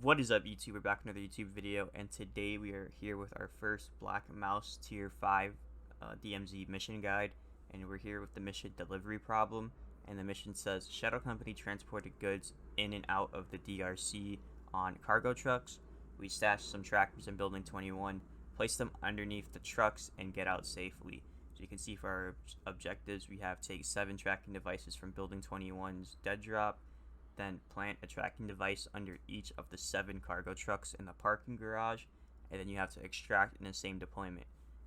What is up, YouTube? We're back with another YouTube video, and today we are here with our first Black Mous Tier 5 DMZ mission guide, and we're here with the mission delivery problem. And the mission says, Shadow Company transported goods in and out of the DRC on cargo trucks. We stashed some trackers in Building 21, place them underneath the trucks, and get out safely. So you can see for our objectives, we have take 7 tracking devices from Building 21's dead drop, then plant a tracking device under each of the 7 cargo trucks in the parking garage, and then you have to extract in the same deployment.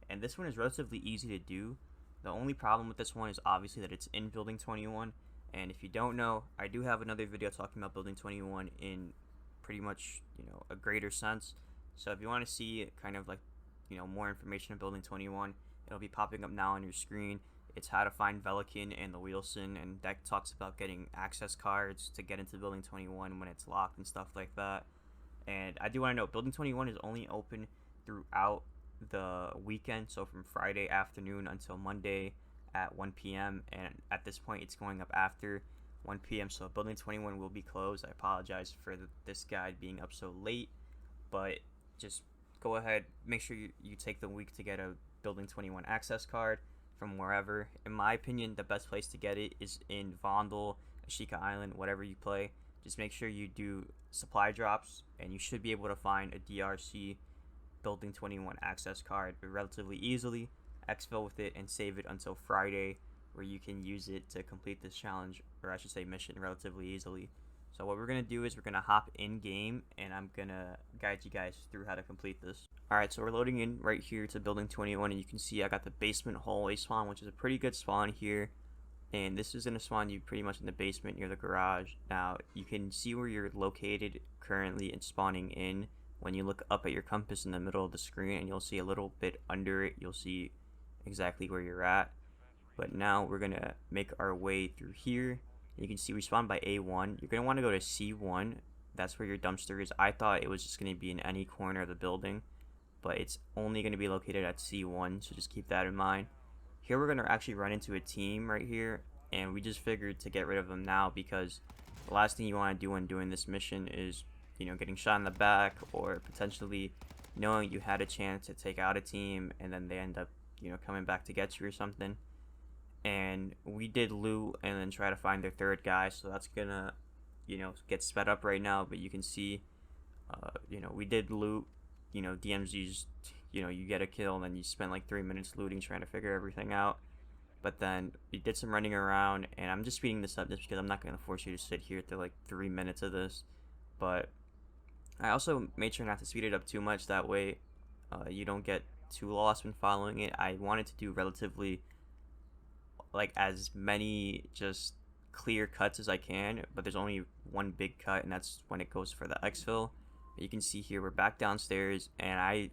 And this one is relatively easy to do. The only problem with this one is obviously that it's in Building 21, and if you don't know, I do have another video talking about Building 21 in pretty much, a greater sense. So if you want to see kind of like, more information on Building 21, it'll be popping up now on your screen. It's how to find Velikan and the Wilson, and that talks about getting access cards to get into Building 21 when it's locked and stuff like that. And I do want to note, Building 21 is only open throughout the weekend, so from Friday afternoon until Monday at 1 p.m. And at this point, it's going up after 1 p.m. So Building 21 will be closed. I apologize for this guide being up so late, but just go ahead, make sure you take the week to get a Building 21 access card from wherever. In my opinion, the best place to get it is in Vondel, Ashika Island, whatever you play. Just make sure you do supply drops, and you should be able to find a DRC Building 21 access card relatively easily. Exfil with it and save it until Friday, where you can use it to complete this challenge, or I should say mission, relatively easily. So what we're going to do is we're going to hop in game, and I'm going to guide you guys through how to complete this. Alright, so we're loading in right here to Building 21, and you can see I got the basement hallway spawn, which is a pretty good spawn here. And this is going to spawn you pretty much in the basement near the garage. Now, you can see where you're located currently and spawning in when you look up at your compass in the middle of the screen, and you'll see a little bit under it, you'll see exactly where you're at. But now we're going to make our way through here. You can see we spawn by A1. You're going to want to go to C1. That's where your dumpster is. I thought it was just going to be in any corner of the building, but it's only going to be located at C1, so just keep that in mind. Here we're going to actually run into a team right here, and we just figured to get rid of them now, because the last thing you want to do when doing this mission is, getting shot in the back, or potentially knowing you had a chance to take out a team and then they end up, coming back to get you or something. And we did loot and then try to find their third guy, so that's gonna, get sped up right now. But you can see, we did loot. DMZ's, you get a kill and then you spend like 3 minutes looting, trying to figure everything out. But then we did some running around, and I'm just speeding this up just because I'm not going to force you to sit here through like 3 minutes of this. But I also made sure not to speed it up too much, that way you don't get too lost when following it. I wanted to do relatively like as many just clear cuts as I can, but there's only one big cut, and that's when it goes for the exfil. You can see here we're back downstairs, and I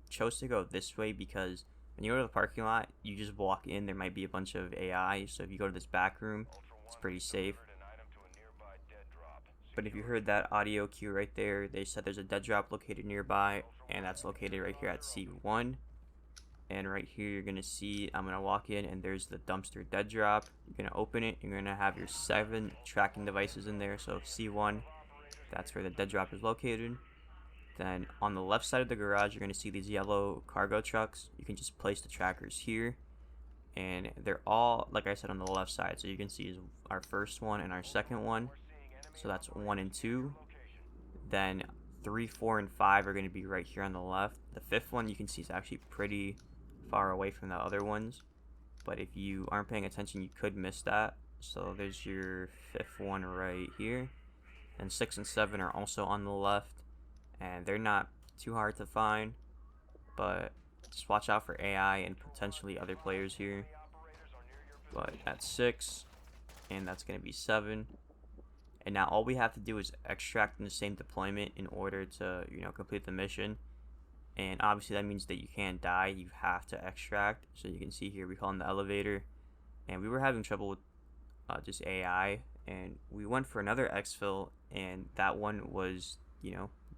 chose to go this way because when you go to the parking lot, you just walk in, there might be a bunch of AI, so if you go to this back room, it's pretty safe. But if you heard that audio cue right there, they said there's a dead drop located nearby, and that's located right here at C1. And right here you're going to see, I'm going to walk in, and there's the dumpster dead drop. You're going to open it, you're going to have your 7 tracking devices in there, so C1, that's where the dead drop is located. Then on the left side of the garage, you're going to see these yellow cargo trucks. You can just place the trackers here, and they're all, like I said, on the left side. So you can see our first one and our second one. So that's 1 and 2. Then 3, 4, and 5 are going to be right here on the left. The 5th one you can see is actually pretty far away from the other ones, but if you aren't paying attention, you could miss that. So there's your 5th one right here. And 6 and 7 are also on the left, and they're not too hard to find, but just watch out for AI and potentially other players here. But that's 6, and that's going to be 7. And now all we have to do is extract in the same deployment in order to, complete the mission. And obviously that means that you can't die, you have to extract. So you can see here we call in the elevator, and we were having trouble with just AI, and we went for another exfil, and that one was,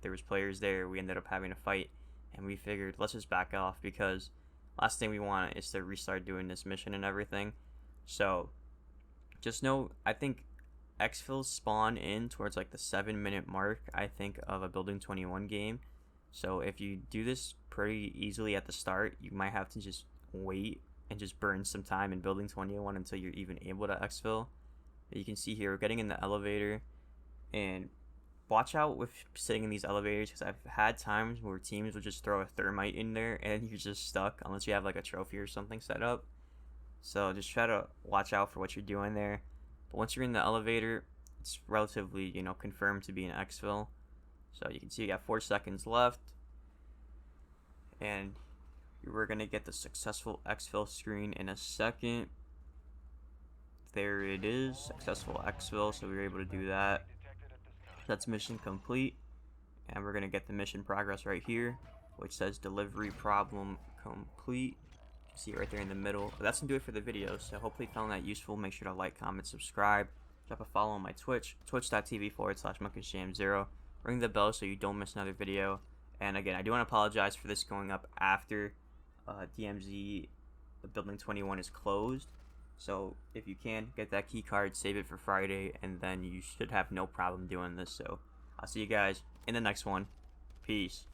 there was players there. We ended up having a fight, and we figured let's just back off, because last thing we want is to restart doing this mission and everything. So just know, I think exfils spawn in towards like the 7-minute mark, I think, of a Building 21 game. So if you do this pretty easily at the start, you might have to just wait and just burn some time in Building 21 until you're even able to exfil. But you can see here, we're getting in the elevator, and watch out with sitting in these elevators, because I've had times where teams will just throw a thermite in there and you're just stuck unless you have like a trophy or something set up. So just try to watch out for what you're doing there. But once you're in the elevator, it's relatively, confirmed to be an exfil. So you can see you got 4 seconds left, and we're gonna get the successful exfil screen in a second. There it is, successful exfil. So we were able to do that. That's mission complete, and we're gonna get the mission progress right here, which says delivery problem complete. See it right there in the middle. But that's gonna do it for the video. So hopefully you found that useful. Make sure to like, comment, subscribe, drop a follow on my Twitch, twitch.tv/MuckishJam0. Ring the bell so you don't miss another video. And again, I do want to apologize for this going up after DMZ Building 21 is closed. So if you can, get that key card, save it for Friday, and then you should have no problem doing this. So I'll see you guys in the next one. Peace.